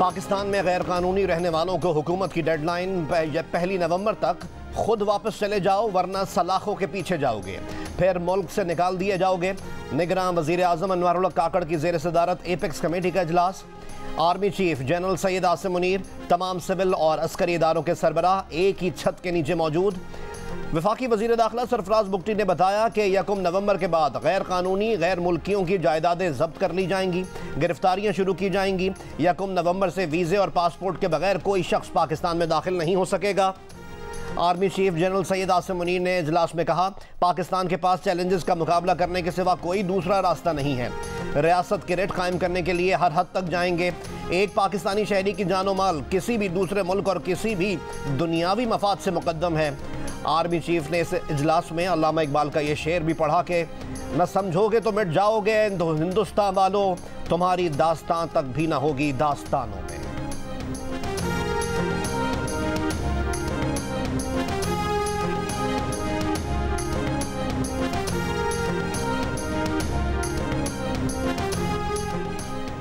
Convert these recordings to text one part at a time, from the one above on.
पाकिस्तान में गैर कानूनी रहने वालों को हुकूमत की डेडलाइन 1 नवंबर तक खुद वापस चले जाओ वरना सलाखों के पीछे जाओगे, फिर मुल्क से निकाल दिए जाओगे। निगरान वज़ीर आज़म अनवारुल हक काकड़ की ज़ेर सदारत एपेक्स कमेटी का इजलास। Army chief general Syed Asim Munir तमाम सिविल और अस्करी इदारों के सरबराह एक ही छत के नीचे मौजूद। वफाकी वज़ीर दाखिला सरफराज बुगटी ने बताया कि 1 नवंबर के बाद गैर कानूनी गैर मुल्कियों की जायदादें जब्त कर ली जाएंगी, गिरफ्तारियां शुरू की जाएंगी। 1 नवंबर से वीज़े और पासपोर्ट के बगैर कोई शख्स पाकिस्तान में दाखिल नहीं हो सकेगा। Army chief general Syed Asim Munir ने इजलास में कहा, पाकिस्तान के पास चैलेंजेस का मुकाबला करने के सिवा कोई दूसरा रास्ता नहीं है। रियासत के रेट कायम करने के लिए हर हद तक जाएंगे। एक पाकिस्तानी शहरी की जानो माल किसी भी दूसरे मुल्क और किसी भी दुनियावी मफाद से मुकद्दम है। आर्मी चीफ ने इस इजलास में अल्लामा इकबाल का ये शेर भी पढ़ा कि न समझोगे तो मिट जाओगे हिंदुस्तान वालों, तुम्हारी दास्तान तक भी ना होगी दास्तानों में।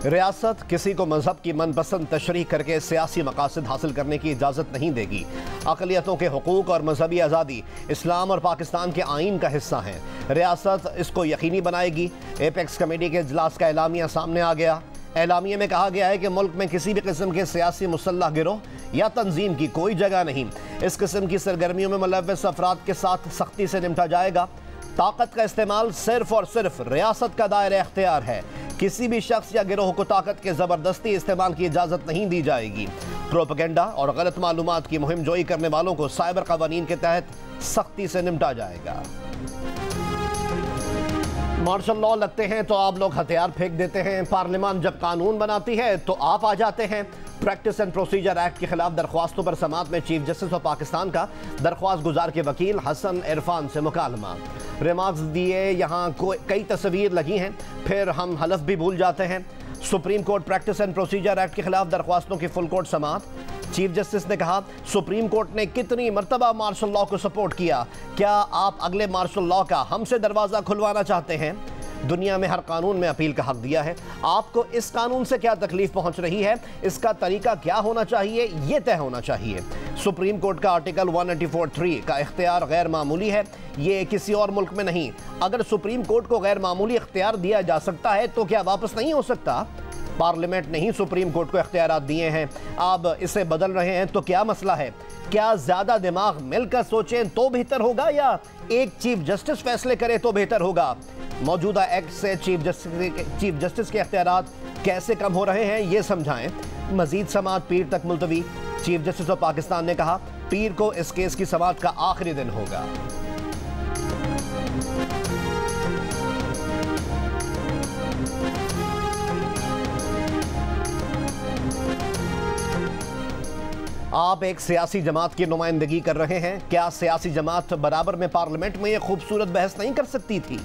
रियासत किसी को मजहब की मनपसंद तशरीह करके सियासी मकासद हासिल करने की इजाज़त नहीं देगी। अक़लियतों के हुकूक और मजहबी आज़ादी इस्लाम और पाकिस्तान के आइन का हिस्सा हैं। रियासत इसको यकीनी बनाएगी। एपेक्स कमेटी के इजलास का एलामिया सामने आ गया। एलामिया में कहा गया है कि मुल्क में किसी भी किस्म के सियासी मुसल्लह गिरोह या तंजीम की कोई जगह नहीं। इस किस्म की सरगर्मियों में मुलव्वस अफराद के साथ सख्ती से निपटा जाएगा। ताकत का इस्तेमाल सिर्फ और सिर्फ रियासत का दायरा इख्तियार है। किसी भी शख्स या गिरोह को ताकत के ज़बरदस्ती इस्तेमाल की इजाज़त नहीं दी जाएगी। प्रोपेगेंडा और गलत मालूमात की मुहिम जोई करने वालों को साइबर कवानीन के तहत सख्ती से निपटा जाएगा। मार्शल लॉ लगते हैं तो आप लोग हथियार फेंक देते हैं, पार्लियामान जब कानून बनाती है तो आप आ जाते हैं। प्रैक्टिस एंड प्रोसीजर एक्ट के खिलाफ दरख्वास्तों पर समाअत में चीफ जस्टिस ऑफ पाकिस्तान का दरख्वास्त गुजार के वकील हसन इरफान से मुकालमा। रिमार्क्स दिए, यहाँ कई तस्वीर लगी हैं, फिर हम हलफ भी भूल जाते हैं। Supreme court practice and procedure act के खिलाफ दरख्वास्तों की फुल कोर्ट समाअत। चीफ जस्टिस ने कहा, सुप्रीम कोर्ट ने कितनी मरतबा मार्शल लॉ को सपोर्ट किया, क्या आप अगले मार्शल लॉ का हमसे दरवाज़ा खुलवाना चाहते हैं? दुनिया में हर कानून में अपील का हक दिया है। आपको इस कानून से क्या तकलीफ पहुंच रही है, इसका तरीका क्या होना चाहिए, ये तय होना चाहिए। सुप्रीम कोर्ट का आर्टिकल 184(3) का इख्तियार गैर मामूली है, ये किसी और मुल्क में नहीं। अगर सुप्रीम कोर्ट को गैर मामूली इख्तियार दिया जा सकता है तो क्या वापस नहीं हो सकता? पार्लियामेंट ने ही सुप्रीम कोर्ट को इख्तियारात दिए हैं, अब इसे बदल रहे हैं तो क्या मसला है? क्या ज़्यादा दिमाग मिलकर सोचें तो बेहतर होगा या एक चीफ जस्टिस फैसले करे तो बेहतर होगा? मौजूदा एक्ट से चीफ जस्टिस के इख्तियारात कैसे कम हो रहे हैं, ये समझाएं। मजीद समाअत पीर तक मुलतवी। चीफ जस्टिस ऑफ पाकिस्तान ने कहा, पीर को इस केस की समाअत का आखिरी दिन होगा। आप एक सियासी जमात की नुमाइंदगी कर रहे हैं, क्या सियासी जमात बराबर में पार्लियामेंट में ये खूबसूरत बहस नहीं कर सकती थी?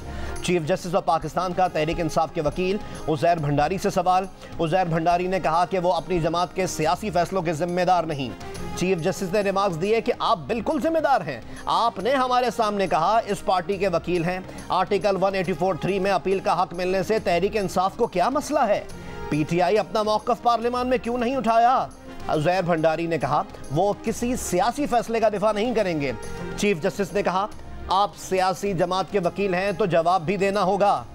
चीफ जस्टिस ऑफ पाकिस्तान का तहरीक इंसाफ के वकील उज़ैर भंडारी से सवाल। उज़ैर भंडारी ने कहा कि वो अपनी जमात के सियासी फैसलों के जिम्मेदार नहीं। चीफ जस्टिस ने रिमार्क्स दिए कि आप बिल्कुल जिम्मेदार हैं। आपने हमारे सामने कहा इस पार्टी के वकील हैं। आर्टिकल 184(3) में अपील का हक मिलने से तहरीक इंसाफ को क्या मसला है? PTI अपना मौक़िफ़ पार्लियामान में क्यों नहीं उठाया? उज़ैर भंडारी ने कहा, वो किसी सियासी फैसले का दिफा नहीं करेंगे। चीफ जस्टिस ने कहा, आप सियासी जमात के वकील हैं तो जवाब भी देना होगा।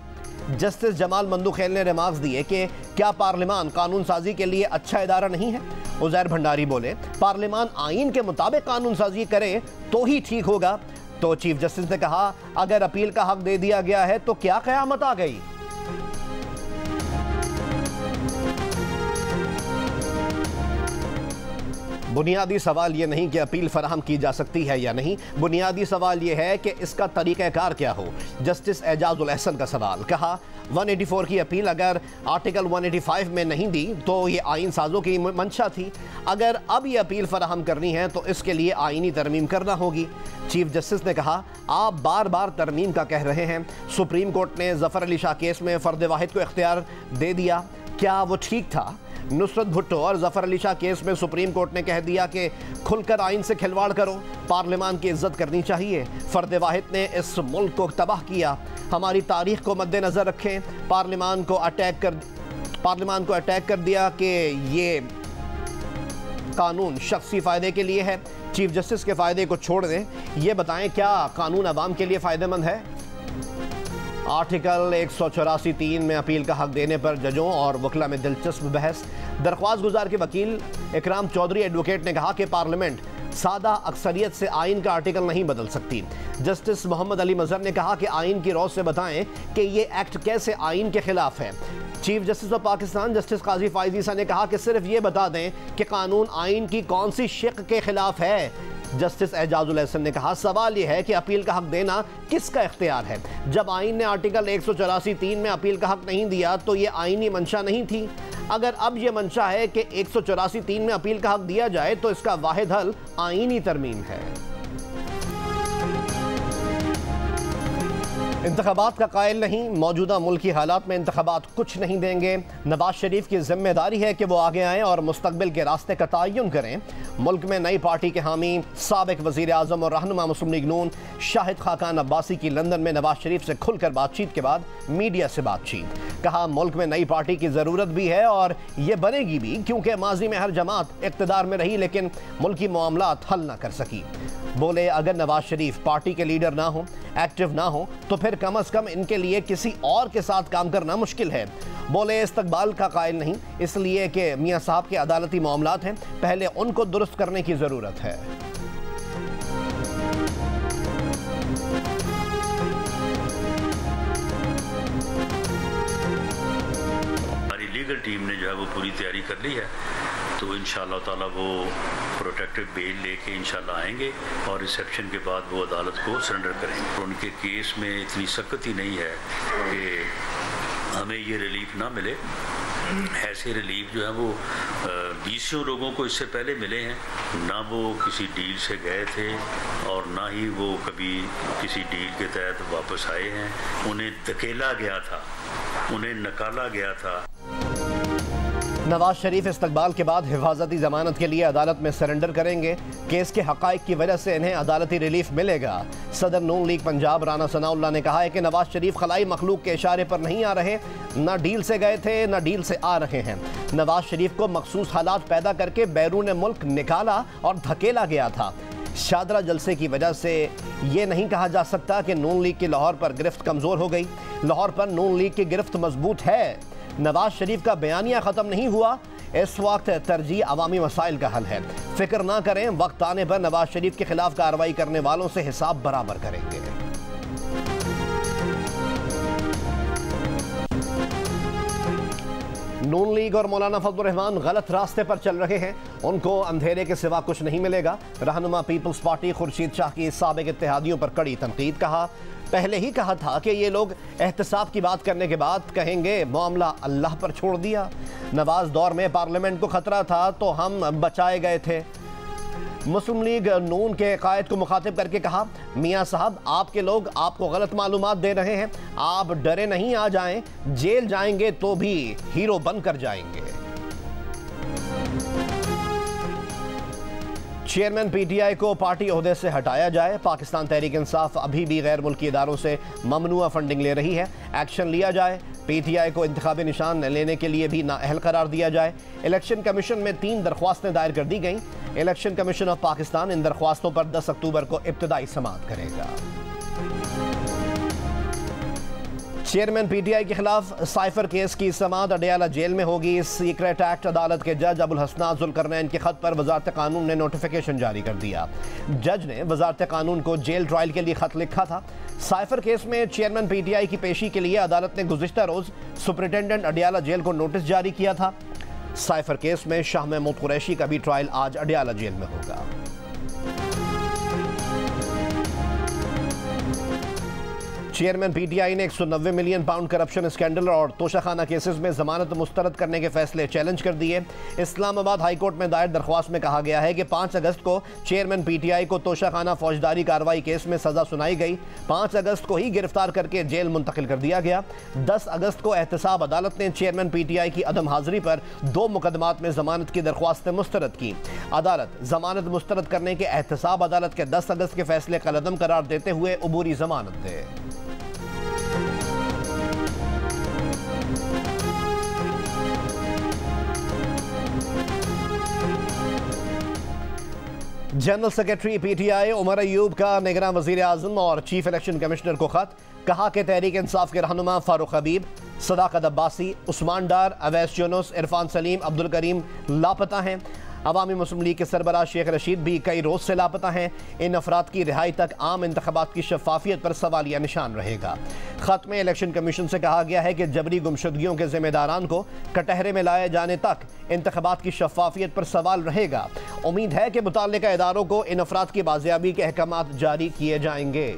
जस्टिस जमाल मंदुखेल ने रिमार्क्स दिए कि क्या पार्लियामान कानून साजी के लिए अच्छा इदारा नहीं है? उज़ैर भंडारी बोले, पार्लियामान आइन के मुताबिक कानून साजी करे तो ही ठीक होगा। तो चीफ जस्टिस ने कहा, अगर अपील का हक दे दिया गया है तो क्या क़यामत आ गई? बुनियादी सवाल ये नहीं कि अपील फराहम की जा सकती है या नहीं, बुनियादी सवाल ये है कि इसका तरीक़ाकार क्या हो। जस्टिस एजाजुल अहसन का सवाल, कहा 184 की अपील अगर आर्टिकल 185 में नहीं दी तो ये आइन साजों की मंशा थी। अगर अब ये अपील फराहम करनी है तो इसके लिए आइनी तरमीम करना होगी। चीफ जस्टिस ने कहा, आप बार बार तरमीम का कह रहे हैं। सुप्रीम कोर्ट ने ज़फ़र अली शाह केस में फ़र्द वाहिद को इख्तियार दे दिया, क्या वो ठीक था? नुसरत भुट्टो और ज़फ़र अली शाह केस में सुप्रीम कोर्ट ने कह दिया कि खुलकर आइन से खिलवाड़ करो, पार्लियामान की इज्जत करनी चाहिए। फ़र्द वाहिद ने इस मुल्क को तबाह किया। हमारी तारीख को मद्देनज़र रखें। पार्लियामान को अटैक कर दिया कि ये कानून शख्सी फ़ायदे के लिए है, चीफ जस्टिस के फ़ायदे को छोड़ दें। ये बताएं क्या कानून अवाम के लिए फ़ायदेमंद है? आर्टिकल 184(3) में अपील का हक देने पर जजों और वकला में दिलचस्प बहस। दरख्वास्त गुजार के वकील इकराम चौधरी एडवोकेट ने कहा कि पार्लियामेंट सादा अक्सरियत से आइन का आर्टिकल नहीं बदल सकती। जस्टिस मोहम्मद अली मजहर ने कहा कि आइन की रौज से बताएं कि ये एक्ट कैसे आइन के खिलाफ है। Chief justice of Pakistan justice Qazi Faez Isa ने कहा कि सिर्फ ये बता दें कि कानून आइन की कौन सी शिक के खिलाफ है। जस्टिस एजाजुल एहसन ने कहा सवाल यह है कि अपील का हक देना किसका इख्तियार है। जब आइन ने आर्टिकल 184(3) में अपील का हक नहीं दिया तो ये आइनी मंशा नहीं थी। अगर अब ये मंशा है कि 184(3) में अपील का हक दिया जाए तो इसका वाहिद हल आइनी तरमीम है। इंतखाबात का कायल नहीं, मौजूदा मुल्की हालात में इंतखाबात कुछ नहीं देंगे। नवाज शरीफ की जिम्मेदारी है कि वो आगे आएँ और मुस्तकबिल के रास्ते का तयन करें। मुल्क में नई पार्टी के हामी साबिक वज़ीर आज़म और रहनुमा मुस्लिम लीग नून शाहिद खाकान अब्बासी की लंदन में नवाज शरीफ से खुलकर बातचीत के बाद मीडिया से बातचीत। कहा मुल्क में नई पार्टी की ज़रूरत भी है और ये बनेगी भी, क्योंकि माजी में हर जमात इक़्तिदार में रही लेकिन मुल्की मामलात हल ना कर सकी। बोले अगर नवाज शरीफ पार्टी के लीडर ना हो, एक्टिव ना हो, तो फिर कम से कम इनके लिए किसी और के साथ काम करना मुश्किल है। बोले इस्तकबाल का कायल नहीं, इसलिए कि मियाँ साहब के अदालती मामलात हैं, पहले उनको दुरुस्त करने की ज़रूरत है। हमारी लीगल टीम ने जो है वो पूरी तैयारी कर ली है, तो इंशाअल्लाह ताला वो प्रोटेक्टिव बेल लेके इंशाअल्लाह आएंगे और रिसेप्शन के बाद वो अदालत को सरेंडर करेंगे। उनके केस में इतनी सख्त ही नहीं है कि हमें ये रिलीफ ना मिले। ऐसे रिलीफ जो है वो 20 लोगों को इससे पहले मिले हैं, ना वो किसी डील से गए थे और ना ही वो कभी किसी डील के तहत वापस आए हैं। उन्हें धकेला गया था, उन्हें नकाला गया था। नवाज शरीफ इस्तकबाल के बाद हिफाजती जमानत के लिए अदालत में सरेंडर करेंगे। केस के हक़ाइक़ की वजह से इन्हें अदालती रिलीफ मिलेगा। सदर नून लीग पंजाब राना सनाउल्लाह ने कहा है कि नवाज शरीफ खलाई मखलूक के इशारे पर नहीं आ रहे, ना डील से गए थे ना डील से आ रहे हैं। नवाज शरीफ को मखसूस हालात पैदा करके बैरून मुल्क निकाला और धकेला गया था। शादरा जलसे की वजह से ये नहीं कहा जा सकता कि नून लीग की लाहौर पर गिरफ्त कमज़ोर हो गई। लाहौर पर नून लीग की गिरफ्त मजबूत है। नवाज शरीफ का बयानिया ख़त्म नहीं हुआ। इस वक्त तरजीह अवामी मसाइल का हल है। फिक्र ना करें, वक्त आने पर नवाज शरीफ के खिलाफ कार्रवाई करने वालों से हिसाब बराबर करेंगे। नून लीग और मौलाना फजलुर रहमान गलत रास्ते पर चल रहे हैं, उनको अंधेरे के सिवा कुछ नहीं मिलेगा। रहनुमा पीपल्स पार्टी खुर्शीद शाह की साबिक इत्तेहादियों पर कड़ी तनकीद। कहा पहले ही कहा था कि ये लोग एहतसाब की बात करने के बाद कहेंगे मामला अल्लाह पर छोड़ दिया। नवाज दौर में पार्लियामेंट को खतरा था तो हम बचाए गए थे। मुस्लिम लीग नून के कायद को मुखातिब करके कहा मियाँ साहब आपके लोग आपको गलत मालूमात दे रहे हैं, आप डरे नहीं, आ जाएं, जेल जाएंगे तो भी हीरो बनकर जाएंगे। चेयरमैन पीटीआई को पार्टी ओहदे से हटाया जाए। पाकिस्तान तहरीक इंसाफ अभी भी गैर मुल्की इदारों से ममनुआ फंडिंग ले रही है, एक्शन लिया जाए। पीटीआई को इंतखाबी निशान लेने के लिए भी नाअहल करार दिया जाए। इलेक्शन कमीशन में 3 दरख्वास्तें दायर कर दी गईं। इलेक्शन कमीशन ऑफ पाकिस्तान इन दरख्वास्तों पर 10 अक्टूबर को इब्तिदाई समाअत करेगा। चेयरमैन पीटीआई के खिलाफ साइफर केस की समाअत अडयाला जेल में होगी। सीक्रेट एक्ट अदालत के जज अबुल हसनात जुल्करनैन के खत पर वजारत कानून ने नोटिफिकेशन जारी कर दिया। जज ने वजारत कानून को जेल ट्रायल के लिए खत लिखा था। साइफर केस में चेयरमैन पीटीआई की पेशी के लिए अदालत ने गुज़िश्ता रोज सुपरिटेंडेंट अडयाला जेल को नोटिस जारी किया था। साइफर केस में शाह महमूद कुरैशी का भी ट्रायल आज अडयाला जेल में होगा। चेयरमैन पीटीआई ने 190 मिलियन पाउंड करप्शन स्कैंडल और तोशाखाना केसेस में जमानत मुस्तरद करने के फैसले चैलेंज कर दिए। इस्लामाबाद हाईकोर्ट में दायर दरख्वास्त में कहा गया है कि 5 अगस्त को चेयरमैन पीटीआई को तोशाखाना फौजदारी कार्रवाई केस में सजा सुनाई गई। 5 अगस्त को ही गिरफ्तार करके जेल मुंतकिल कर दिया गया। 10 अगस्त को एहतसाब अदालत ने चेयरमैन पीटीआई की अदम हाजिरी पर 2 मुकदमात में जमानत की दरख्वास्तें मुस्तरद की। अदालत जमानत मुस्तरद करने के एहतसाब अदालत के 10 अगस्त के फैसले कलअदम करार देते हुए अबूरी जमानत दे। General secretary PTI Omar Ayub का निगरान वजीर आजम और चीफ इलेक्शन कमिश्नर को खत। कहा कि तहरीक इंसाफ के रहनुमा फारूक हबीब, सदाकत अब्बासी, उस्मान डार, अवैस यूनुस, इरफान सलीम, अब्दुल करीम लापता हैं। अवामी मुस्लिम लीग के सरबराह शेख रशीद भी कई रोज से लापता हैं। इन अफराद की रिहाई तक आम इंतखाबात की शफाफियत पर सवालिया निशान रहेगा। खत में इलेक्शन कमीशन से कहा गया है कि जबरी गुमशुदगियों के जिम्मेदारान को कटहरे में लाए जाने तक इंतखाबात की शफाफियत पर सवाल रहेगा। उम्मीद है कि मुताल्लिका इदारों को इन अफराद की बाजियाबी के अहकामात जारी किए जाएंगे।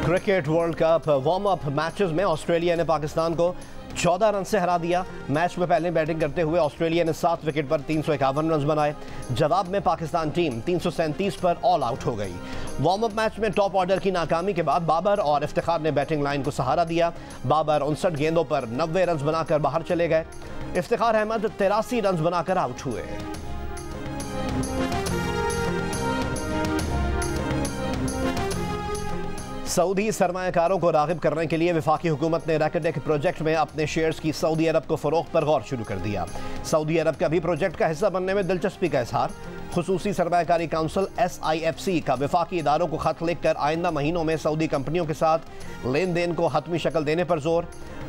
Cricket world cup warm up matches में ऑस्ट्रेलिया ने पाकिस्तान को 14 रन से हरा दिया। मैच में पहले बैटिंग करते हुए ऑस्ट्रेलिया ने 7 विकेट पर 351 रन बनाए। जवाब में पाकिस्तान टीम 337 पर ऑल आउट हो गई। वार्म अप मैच में टॉप ऑर्डर की नाकामी के बाद बाबर और इफ्तिखार ने बैटिंग लाइन को सहारा दिया। बाबर 59 गेंदों पर 90 रन बनाकर बाहर चले गए। इफ्तिखार अहमद 83 रन बनाकर आउट हुए। सऊदी सरमायाकारों को राग़िब करने के लिए वफाकी हुकूमत ने रैकेटेक प्रोजेक्ट में अपने शेयर्स की सऊदी अरब को फ़रोख्त पर गौर शुरू कर दिया। सऊदी अरब का भी प्रोजेक्ट का हिस्सा बनने में दिलचस्पी का इज़हार। खुसूसी सरमायाकारी काउंसिल SIFC का वफाकी इदारों को खत लिखकर आइंदा महीनों में सऊदी कंपनियों के साथ लेन देन को हतमी शक्ल देने पर जोर।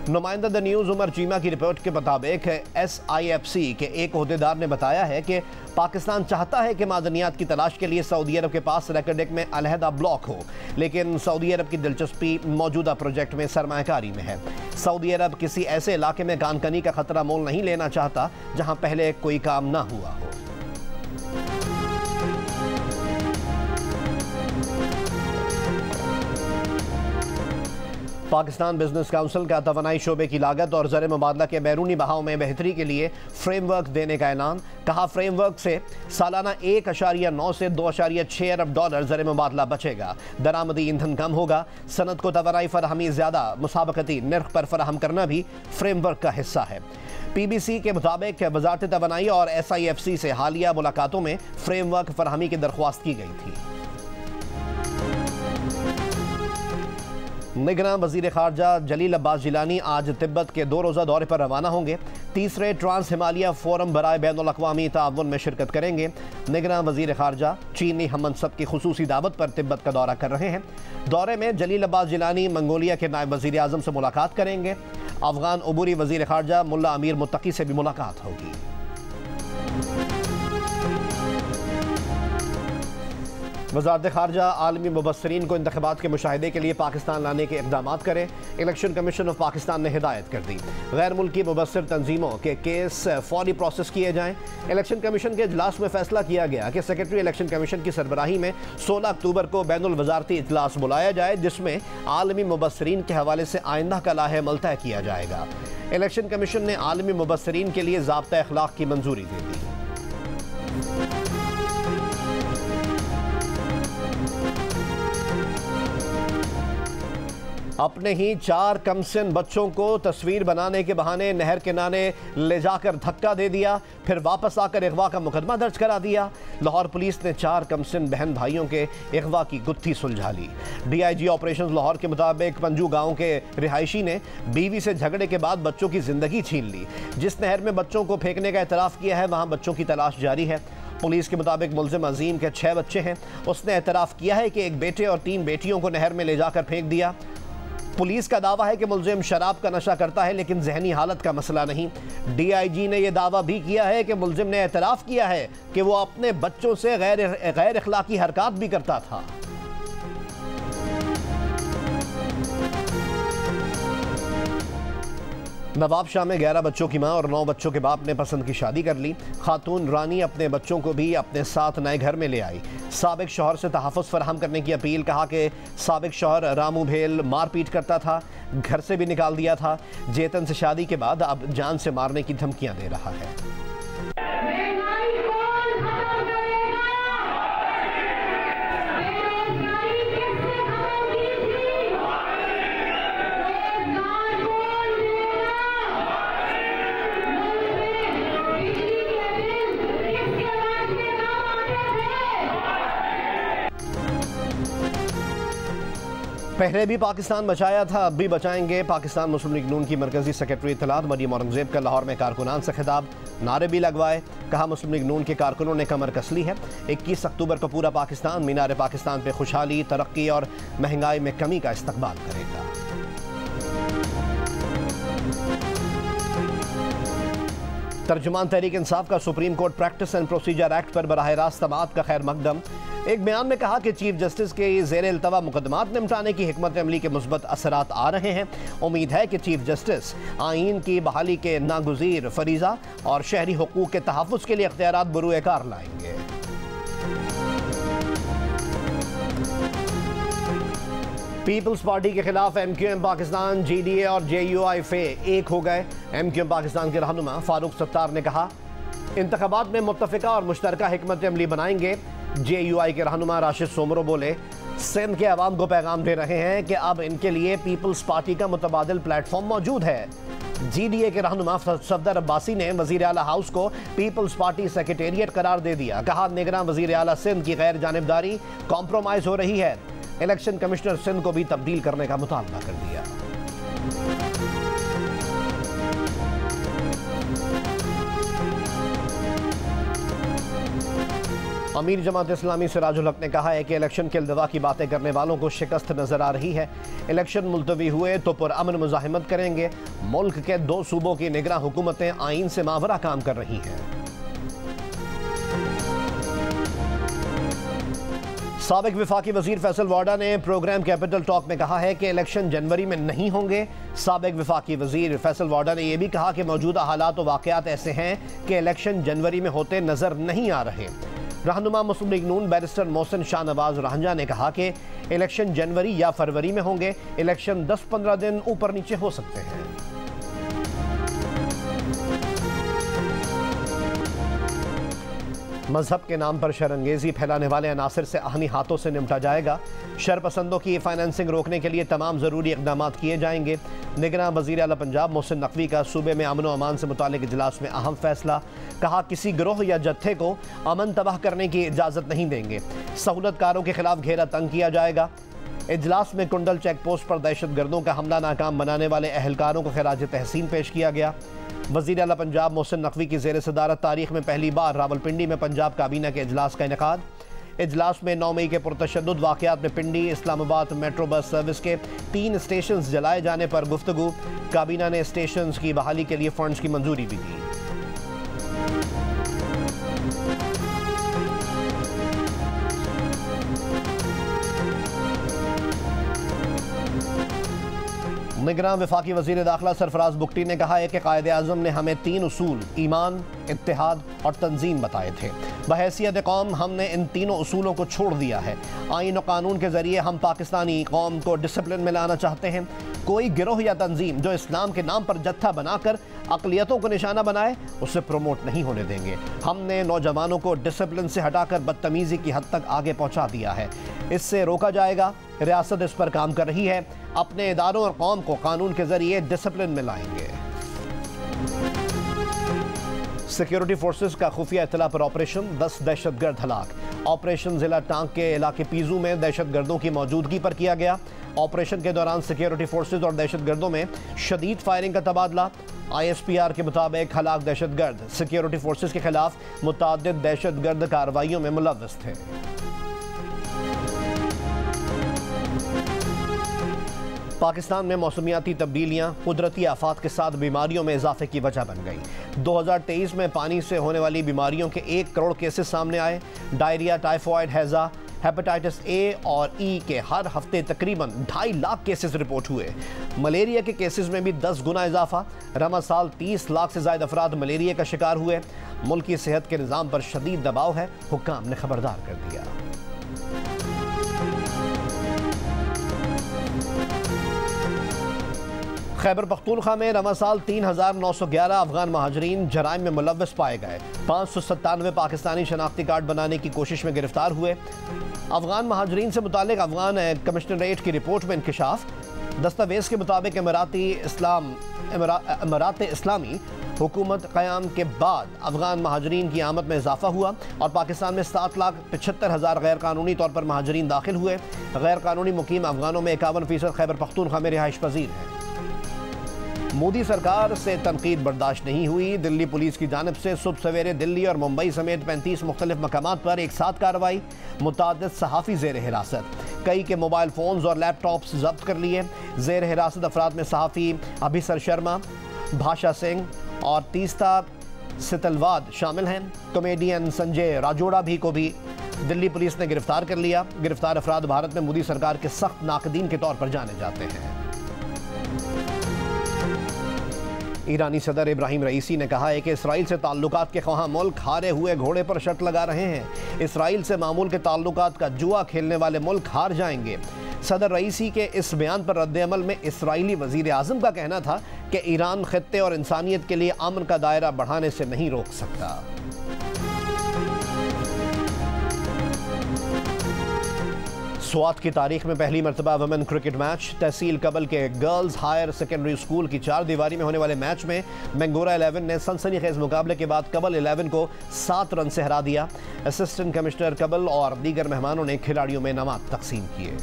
नुमाइंदा द न्यूज़ उमर चीमा की रिपोर्ट के मुताबिक SIFC के एक ओहदेदार ने बताया है कि पाकिस्तान चाहता है कि मादनियात की तलाश के लिए सऊदी अरब के पास रैकेटेक में अलहदा ब्लॉक हो, लेकिन सऊदी अरब की दिलचस्पी मौजूदा प्रोजेक्ट में सरमायाकारी में है। सऊदी अरब किसी ऐसे इलाके में कानकनी का खतरा मोल नहीं लेना चाहता जहां पहले कोई काम ना हुआ हो। पाकिस्तान बिजनेस काउंसिल का तवानाई शोबे की लागत और ज़र मुबादला के बैरूनी बहाव में बेहतरी के लिए फ्रेमवर्क देने का ऐलान। कहा, फ्रेमवर्क से सालाना 1.9 से 2.6 अरब डॉलर ज़र मुबादला बचेगा। दरामदी ईंधन कम होगा। सनत को तवानाई फराहमी ज़्यादा मुसाबकती नर्ख पर फराहम करना भी फ्रेमवर्क का हिस्सा है। PBC के मुताबिक वज़ारत तवानाई और SIFC से हालिया मुलाकातों में फ्रेमवर्क फराहमी की दरख्वास्त की गई थी। निगरान वजीर खारजा जलील अब्बास जिलानी आज तिब्बत के 2 रोज़ा दौरे पर रवाना होंगे। तीसरे ट्रांस हिमालय फोरम बराए बैनुल अक़वामी ताउन में शिरकत करेंगे। निगरान वजीर खारजा चीनी हममनसब की खुसूसी दावत पर तिब्बत का दौरा कर रहे हैं। दौरे में जलील अब्बास जिलानी मंगोलिया के नायब वजीर आज़म से मुलाकात करेंगे। अफगान अबूरी वजीर खारजा मुल्ला अमीर मुत्तकी से भी मुलाकात होगी। वज़ारत खारजा आलमी मुबस्सरीन को इंतख़ाबात के मुशाहिदे के लिए पाकिस्तान लाने के इक़दाम करें। इलेक्शन कमीशन ऑफ पाकिस्तान ने हिदायत कर दी। गैर मुल्की मुबस्सिर तंजीमों के केस फौरी प्रोसेस किए जाएँ। इलेक्शन कमीशन के इजलास में फैसला किया गया कि सेक्रेटरी इलेक्शन कमीशन की सरबराही में 16 अक्टूबर को बैनुल वज़ारती इजलास बुलाया जाए, जिसमें आलमी मुबस्सरीन के हवाले से आइंदा का लाहे-ए-अमल तय किया जाएगा। इलेक्शन कमीशन ने आलमी मुबस्सरीन के लिए ज़ाब्ता अखलाक की मंजूरी दे दी। अपने ही 4 कमसिन बच्चों को तस्वीर बनाने के बहाने नहर किनारे ले जाकर धक्का दे दिया, फिर वापस आकर अगवा का मुकदमा दर्ज करा दिया। लाहौर पुलिस ने 4 कमसिन बहन भाइयों के अगवा की गुत्थी सुलझा ली। DIG ऑपरेशन लाहौर के मुताबिक पंजू गांव के रिहायशी ने बीवी से झगड़े के बाद बच्चों की जिंदगी छीन ली। जिस नहर में बच्चों को फेंकने का एतराफ़ किया है, वहाँ बच्चों की तलाश जारी है। पुलिस के मुताबिक मुलजिम अजीम के 6 बच्चे हैं। उसने एतराफ़ किया है कि एक बेटे और 3 बेटियों को नहर में ले जाकर फेंक दिया। पुलिस का दावा है कि मुलजिम शराब का नशा करता है, लेकिन जहनी हालत का मसला नहीं। DIG ने यह दावा भी किया है कि मुलजिम ने एतराफ़ किया है कि वो अपने बच्चों से गैर अखलाकी हरकत भी करता था। नवाब शाह में 11 बच्चों की मां और 9 बच्चों के बाप ने पसंद की शादी कर ली। खातून रानी अपने बच्चों को भी अपने साथ नए घर में ले आई। साबिक शौहर से तहफ़्फ़ुज़ फराहम करने की अपील। कहा कि साबिक शौहर रामू भेल मारपीट करता था, घर से भी निकाल दिया था। जेतन से शादी के बाद अब जान से मारने की धमकियां दे रहा है। पहले भी पाकिस्तान बचाया था, अब भी बचाएंगे। पाकिस्तान मुस्लिम लीग नून की मरकजी सेक्रेटरी इत्तलात मरियम औरंगजेब का लाहौर में कारकुनान से खिताब, नारे भी लगवाए। कहा मुस्लिम लीग नून के कारकुनों ने कमर कस ली है। 21 अक्टूबर को पूरा पाकिस्तान मीनार पाकिस्तान पे खुशहाली, तरक्की और महंगाई में कमी का इस्तकबाल करेगा। तर्जुमान तहरीक इंसाफ का supreme court practice and procedure act पर बराह रास्त समाअत का खैर मकदम। एक बयान में कहा कि चीफ जस्टिस के ज़ेर इल्तवा मुकदमात निपटाने की हिकमत अमली के मुस्बत असरात आ रहे हैं। उम्मीद है कि चीफ जस्टिस आइन की बहाली के नागुज़ीर फरीज़ा और शहरी हुकूक के तहफ़्फ़ुज़ के लिए इख्तियारात बरूए कार लाएंगे। पीपल्स पार्टी के खिलाफ MQM पाकिस्तान, GDA और JUIF एक हो गए। MQM पाकिस्तान के रहनुमा फारूक सत्तार ने कहा इंतखाबात में मुत्तफ़िका और मुश्तरका हिकमत अमली बनाएंगे। JUI के रहनुमा राशिद सोमरो बोले सिंध के अवाम को पैगाम दे रहे हैं कि अब इनके लिए पीपल्स पार्टी का मुतबादिल प्लेटफॉर्म मौजूद है। GDA के रहनुमा सफदर अब्बासी ने वज़ीर आला हाउस को पीपल्स पार्टी सेक्रेटेरिएट करार दे दिया। कहा निगरान वज़ीर आला सिंध की गैर जानिबदारी कॉम्प्रोमाइज़ हो रही है। इलेक्शन कमिश्नर सिंध को भी तब्दील करने का मुतालबा कर दिया। अमीर जमात इस्लामी सिराजुल हक ने कहा है कि इलेक्शन के इल्तवा की बातें करने वालों को शिकस्त नजर आ रही है। इलेक्शन मुलतवी हुए तो पुरअमन मुज़ाहिमत करेंगे। मुल्क के 2 सूबों की निगरान हुकूमतें आइन से मावरा काम कर रही हैं। साबिक विफाकी वजीर फैसल वाडा ने प्रोग्राम कैपिटल टॉक में कहा है कि इलेक्शन जनवरी में नहीं होंगे। साबिक विफाकी वजीर फैसल वाडा ने यह भी कहा कि मौजूदा हालात और वाक़यात ऐसे हैं कि इलेक्शन जनवरी में होते नजर नहीं आ रहे। रहनुमा मुस्लिम लीग नून बैरिस्टर मोहसिन शाहनवाज रहंजा ने कहा कि इलेक्शन जनवरी या फरवरी में होंगे। इलेक्शन 10-15 दिन ऊपर नीचे हो सकते हैं। मजहब के नाम पर शरंगेजी फैलाने वाले अनासर से आहनी हाथों से निपटा जाएगा। शरपसंदों की फाइनेंसिंग रोकने के लिए तमाम ज़रूरी इक़दाम किए जाएंगे। निगरान वज़ीर आला पंजाब मोहसिन नकवी का सूबे में अमन व अमान से मुतालिक इजलास में अहम फैसला। कहा किसी गिरोह या जत्थे को अमन तबाह करने की इजाज़त नहीं देंगे। सहूलतकारों के खिलाफ घेरा तंग किया जाएगा। इजलास में कुंडल चेक पोस्ट पर दहशतगर्दों का हमला नाकाम बनाने वाले अहलकारों को खिराज तहसीन पेश किया गया। वज़ीर आला पंजाब मोहसिन नकवी की ज़ेर सदारत तारीख में पहली बार रावलपिंडी में पंजाब काबीना के इजलास का इनेकाद। इजलास में 9 मई के पुरतशद्दुद वाक़यात में पिंडी इस्लामाबाद मेट्रो बस सर्विस के 3 स्टेशन जलाए जाने पर गुफ्तगू। काबीना ने स्टेशन की बहाली के लिए फंड्स की मंजूरी भी दी। निगरान वफाकी वज़ीर दाखिला सरफराज बुगटी ने कहा है कि कायदे आज़म ने हमें 3 उसूल ईमान, इत्तेहाद और तंजीम बताए थे। बहैसियत कौम हमने इन तीनों उसूलों को छोड़ दिया है। आइन और कानून के ज़रिए हम पाकिस्तानी कौम को डिसिप्लिन में लाना चाहते हैं। कोई गिरोह या तंजीम जो इस्लाम के नाम पर जत्था बनाकर अक़लियतों को निशाना बनाए उसे प्रमोट नहीं होने देंगे। हमने नौजवानों को डिसिप्लिन से हटाकर बदतमीज़ी की हद तक आगे पहुँचा दिया है। इससे रोका जाएगा। रियासत इस पर काम कर रही है। अपने इदारों और कौम को कानून के जरिए डिसिप्लिन में लाएंगे। सिक्योरिटी फोर्सेस का खुफिया इत्तला पर ऑपरेशन, 10 दहशतगर्द हलाक। ऑपरेशन जिला टांग के इलाके पीजू में दहशतगर्दों की मौजूदगी पर किया गया। ऑपरेशन के दौरान सिक्योरिटी फोर्सेस और दहशतगर्दों में शदीद फायरिंग का तबादला। ISPR के मुताबिक हलाक दहशतगर्द सिक्योरिटी फोर्सेस के खिलाफ मुतअद्दिद दहशतगर्द कार्रवाइयों में मुलव्वस थे। पाकिस्तान में मौसमियाती तब्दीलियाँ कुदरती आफात के साथ बीमारियों में इजाफे की वजह बन गई। 2023 में पानी से होने वाली बीमारियों के 1 करोड़ केसेस सामने आए। डायरिया, टाइफॉइड, हैज़ा, हेपेटाइटिस A और E के हर हफ्ते तकरीबन 2.5 लाख केसेस रिपोर्ट हुए। मलेरिया के केसेस में भी 10 गुना इजाफा। रमा साल 30 लाख से ज़ायद अफराद मलेरिया का शिकार हुए। मुल्क की सेहत के निज़ाम पर शदीद दबाव है, हुक्काम ने खबरदार कर दिया। खैबर पख्तूनख्वा में रवा साल 3,911 अफगान महाजरीन जराइम में मुलव्वस पाए गए। 597 पाकिस्तानी शनाख्ती कार्ड बनाने की कोशिश में गिरफ्तार हुए। अफगान महाजरीन से मुतालिक अफगान कमिश्नरेट की रिपोर्ट में इंकशाफ। दस्तावेज के मुताबिक इमारात इस्लामी हुकूमत क़याम के बाद अफगान महाजरीन की आमद में इजाफा हुआ और पाकिस्तान में 7,75,000 गैर कानूनी तौर पर महाजरीन दाखिल हुए। गैर कानूनी मुकीम अफगानों में 51% खैबर पख्तूनख्वा में रिहाइश पजीर हैं। मोदी सरकार से तनकीद बर्दाश्त नहीं हुई। दिल्ली पुलिस की जानिब से सुबह सवेरे दिल्ली और मुंबई समेत 35 मुख्तलिफ मकामात पर एक साथ कार्रवाई। मुतादिद सहाफ़ी ज़ेर हिरासत, कई के मोबाइल फ़ोन्स और लैपटॉप्स जब्त कर लिए। ज़ेर हिरासत अफराद में सहाफ़ी अभिसर शर्मा, भाषा सिंह और तीस्ता सितलवाद शामिल हैं। कॉमेडियन संजय राजोड़ा को भी दिल्ली पुलिस ने गिरफ्तार कर लिया। गिरफ्तार अफराद भारत में मोदी सरकार के सख्त नाकदीन के तौर पर जाने जाते हैं। ईरानी सदर इब्राहिम रईसी ने कहा है कि इसराइल से ताल्लुकात के ख्वाह मुल्क हारे हुए घोड़े पर शर्त लगा रहे हैं। इसराइल से मामूल के ताल्लुकात का जुआ खेलने वाले मुल्क हार जाएंगे। सदर रईसी के इस बयान पर रद्द-ए-अमल में इसराइली वज़ीर आज़म का कहना था कि ईरान खित्ते और इंसानियत के लिए अमन का दायरा बढ़ाने से नहीं रोक सकता। स्वात की तारीख में पहली मरतबा वुमेन क्रिकेट मैच। तहसील कबल के गर्ल्स हायर सेकेंडरी स्कूल की 4 दीवारी में होने वाले मैच में मैंगोरा 11 ने सनसनीखेज मुकाबले के बाद कबल 11 को 7 रन से हरा दिया। असिस्टेंट कमिश्नर कबल और दीगर मेहमानों ने खिलाड़ियों में इनामात तकसीम किए।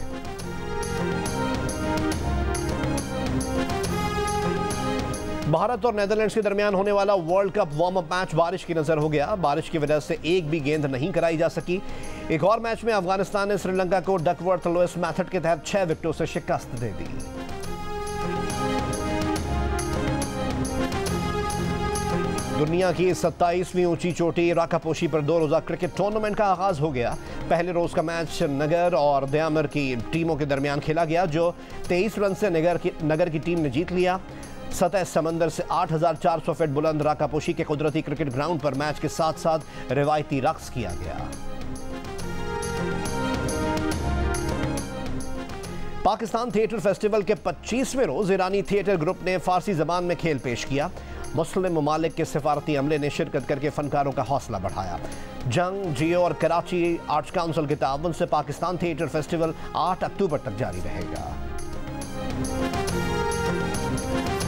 भारत और नेदरलैंड्स के दरमियान होने वाला world cup warm up match बारिश की नजर हो गया। बारिश की वजह से एक भी गेंद नहीं कराई जा सकी। एक और मैच में अफगानिस्तान ने श्रीलंका को डकवर्थ लुइस मेथड के तहत 6 विकेटों से शिकस्त दे दी। दुनिया की 27वीं ऊंची चोटी राकापोशी पर 2 रोजा क्रिकेट टूर्नामेंट का आगाज हो गया। पहले रोज का मैच नगर और दयामर की टीमों के दरमियान खेला गया, जो 23 रन से नगर की टीम ने जीत लिया। सतह समंदर से 8,400 फीट बुलंद राकापोशी के कुदरती क्रिकेट ग्राउंड पर मैच के साथ साथ रिवायती रक्स किया गया। पाकिस्तान थिएटर फेस्टिवल के 25वें रोज ईरानी थिएटर ग्रुप ने फारसी जबान में खेल पेश किया। मुस्लिम ममालिक के सिफारती अमले ने शिरकत करके फनकारों का हौसला बढ़ाया। जंग, जियो और कराची आर्ट्स काउंसिल के ताउन से पाकिस्तान थिएटर फेस्टिवल 8 अक्टूबर तक जारी रहेगा।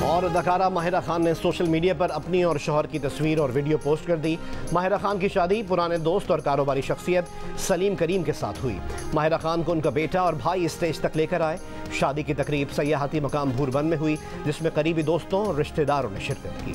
और अदाकारा माहिरा खान ने सोशल मीडिया पर अपनी और शौहर की तस्वीर और वीडियो पोस्ट कर दी। माहिरा खान की शादी पुराने दोस्त और कारोबारी शख्सियत सलीम करीम के साथ हुई। माहिरा खान को उनका बेटा और भाई स्टेज तक लेकर आए। शादी की तकरीब सयाहती मकाम भूरबन में हुई, जिसमें करीबी दोस्तों और रिश्तेदारों ने शिरकत की।